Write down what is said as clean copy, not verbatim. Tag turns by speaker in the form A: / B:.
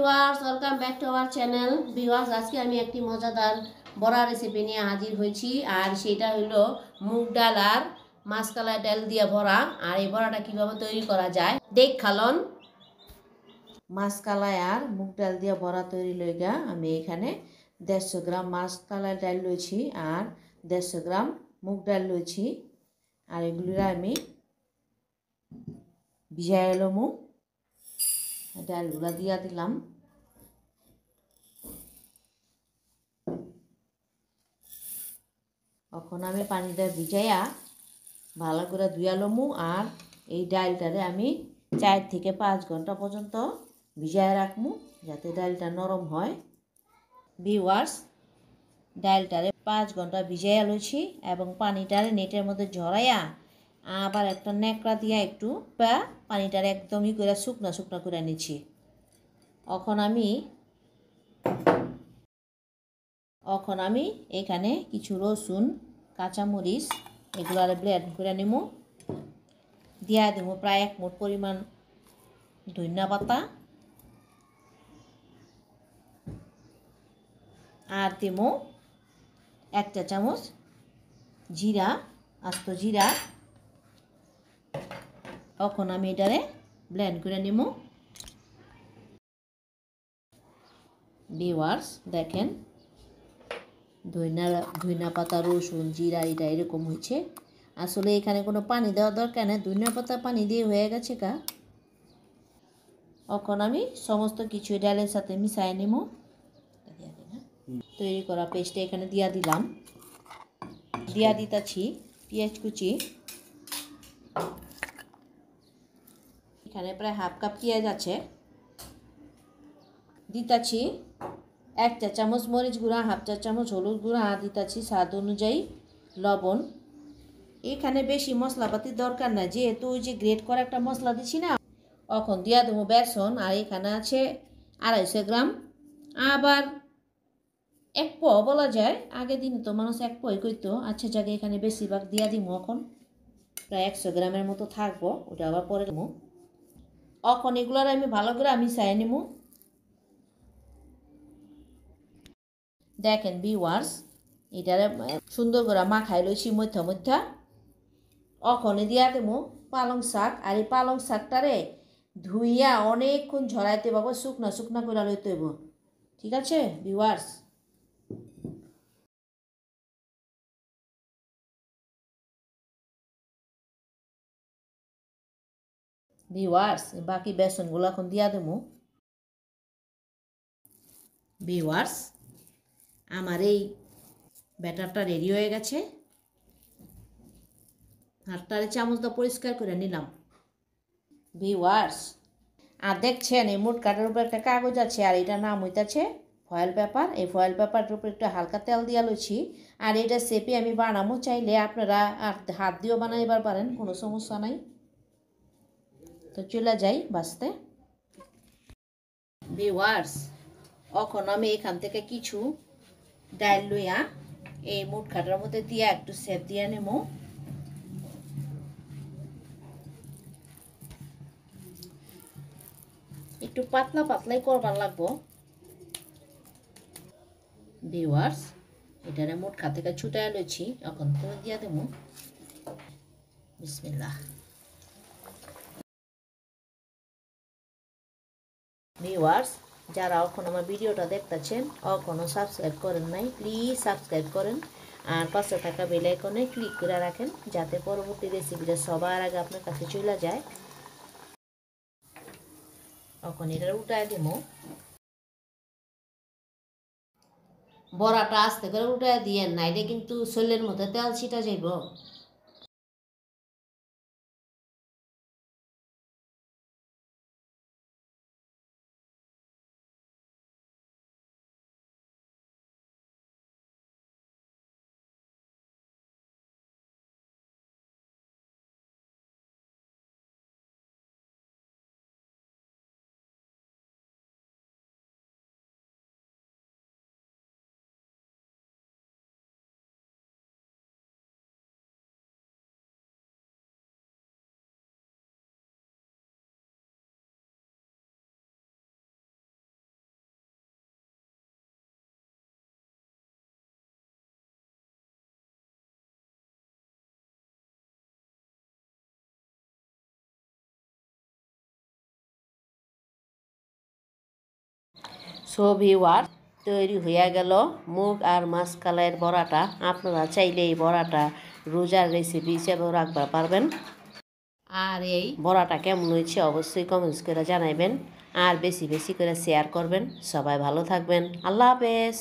A: Viewers, welcome back to our channel. Viewers, আজকে আমি একটি মজাদার বড়া রেসিপি নিয়ে হাজির হয়েছি। আর সেটা হলো মুগ ডাল আর মাসকলাই ডাল দিয়ে বড়া। আর এই বড়াটা কিভাবে তৈরি করা যায় দেখালন। মাসকলাই আর মুগ ডাল দিয়ে বড়া তৈরি লইগা আমি এখানে 150 গ্রাম মাসকলাই ডাল লইছি আর 150 গ্রাম মুগ ডাল লইছি। আর এগুলিরা আমি ভিজাই লমু। ডালগুলা দিয়া দিলাম। এখন আমি পানিটা ভিজাইয়া ভালো করে ধুয়া লমু। আর এই ডালটারে আমি 4 থেকে 5 ঘন্টা পর্যন্ত ভিজায় রাখমু যাতে ডালটা নরম হয়। ভিউয়ার্স, ডালটারে 5 ঘন্টা ভিজাইয়া লইছি এবং পানিটারে নেটের মধ্যে ঝরাইয়া আবার একটা ন্যাকড়া দিয়া একটু পানিটারে একদমই করে শুকনা শুকনা করে নিচ্ছি। এখন আমি এখানে কিছু রসুন, কাঁচামরিচ এগুলার ব্লেন্ড করে নিমু। দিয়া দেবো প্রায় 1 মুঠ পরিমাণ ধনিয়া পাতা আর দেবো 1 চা চামচ জিরা, আস্ত জিরা। এখন আমি এটারে ব্লেন্ড করে নিমু। ভিউয়ার্স দেখেন, ধনিয়া পাতা, রসুন, জিরা এটা এরকম হয়েছে। আসলে এখানে কোনো পানি দেওয়ার দরকার নেই, ধনিয়া পাতা পানি দিয়ে হয়ে গেছে কা। এখন আমি সমস্ত কিছু ডালের সাথে মিশাই নেব। তৈরি করা পেস্টটা এখানে দিয়া দিলাম। দিয়া দিতাছি পেঁয়াজ কুচি। এখানে প্রায় হাফ কাপ পেঁয়াজ আছে। দিতাছি 1 চা চামচ মরিচ গুঁড়া, হাফ চা চামচ হলুদ গুঁড়া, আর দিতাছি স্বাদ অনুযায়ী লবণ। এখানে বেশি মশলাপাতির দরকার নাই, যেহেতু ওই যে গ্রেট করা একটা মশলা দিছি না। এখন দিয়া দেবো বেসন। আর এখানে আছে 250 গ্রাম। আবার 1 পোয়া বলা যায়, আগের দিনে তো মানুষ 1 পোয়াই করতো। আচ্ছা জায়গা এখানে বেশিরভাগ দিয়া দিব। এখন প্রায় 100 গ্রামের মতো থাকবো, ওটা আবার পরে দেবো। এখন এগুলার আমি ভালো করে মিশাই নিব। দেখেন ভিউয়ার্স, এটারে সুন্দর করে মাখাই লইছি মধ্যা। ওখানে দিয়া দেবো পালং শাক। আর এই পালং শাকটারে ধুইয়া অনেকক্ষণ ঝরাইতে পাবো, শুকনা শুকনা করে লইতে হইব। ঠিক আছে ভিউয়ার্স? বাকি বেসনগুলো এখন দিয়া দেবো। ভিউয়ার্স, আমার এই ব্যাটারটা রেডি হয়ে গেছে। হাতটারে চামচটা পরিষ্কার করে নিলাম। ভিউয়ার্স, আর দেখছেন এই মোট কাটার উপর একটা কাগজ আছে, আর এটার নাম হইতাছে ফয়েল পেপার। এই ফয়েল পেপারটার উপর একটু হালকা তেল দিয়া লইছি। আর এটা সেপে আমি বানাবো, চাইলে আপনারা হাত দিয়েও বানাইবার পারেন, কোনো সমস্যা নাই। তো চলে যাই বাঁচতে। ভিউয়ার্স, এখন আমি এখান থেকে কিছু ডাল লইয়া এই মোট কাটার মধ্যে দিয়া একটু সেপ দিয়ে নেব। একটু পাতলা পাতলাই করবার লাগবো। ভিউয়ার্স, এটারে মোট খা থেকে ছুটাই লইছি। এখন তুমি দিয়া দেবো। বিসমিল্লাহ। ভিউয়ার্স, যারা এখন আমার ভিডিওটা দেখতেছেন এখনও সাবস্ক্রাইব করেন নাই, প্লিজ সাবস্ক্রাইব করেন। আর পাশে থাকা বেল আইকনে ক্লিক করে রাখেন যাতে পরবর্তী রেসিপিটা সবার আগে আপনার কাছে চলে যায়। এখন এটা উল্টায় দেব। বড়াটা আস্তে করে উল্টায় দিয়েন, নাইলে কিন্তু শরীরের মধ্যে তেল ছিটা যাইব।
B: সো ভিউয়ার তৈরি হয়ে গেল মুগ আর মাসকালাইয়ের বড়াটা। আপনারা চাইলে এই বড়াটা রোজার রেসিপি হিসেবেও রাখতে পারবেন। আর এই বড়াটা কেমন হয়েছে অবশ্যই কমেন্টস করে জানাবেন, আর বেশি বেশি করে শেয়ার করবেন। সবাই ভালো থাকবেন। আল্লাহ হাফেজ।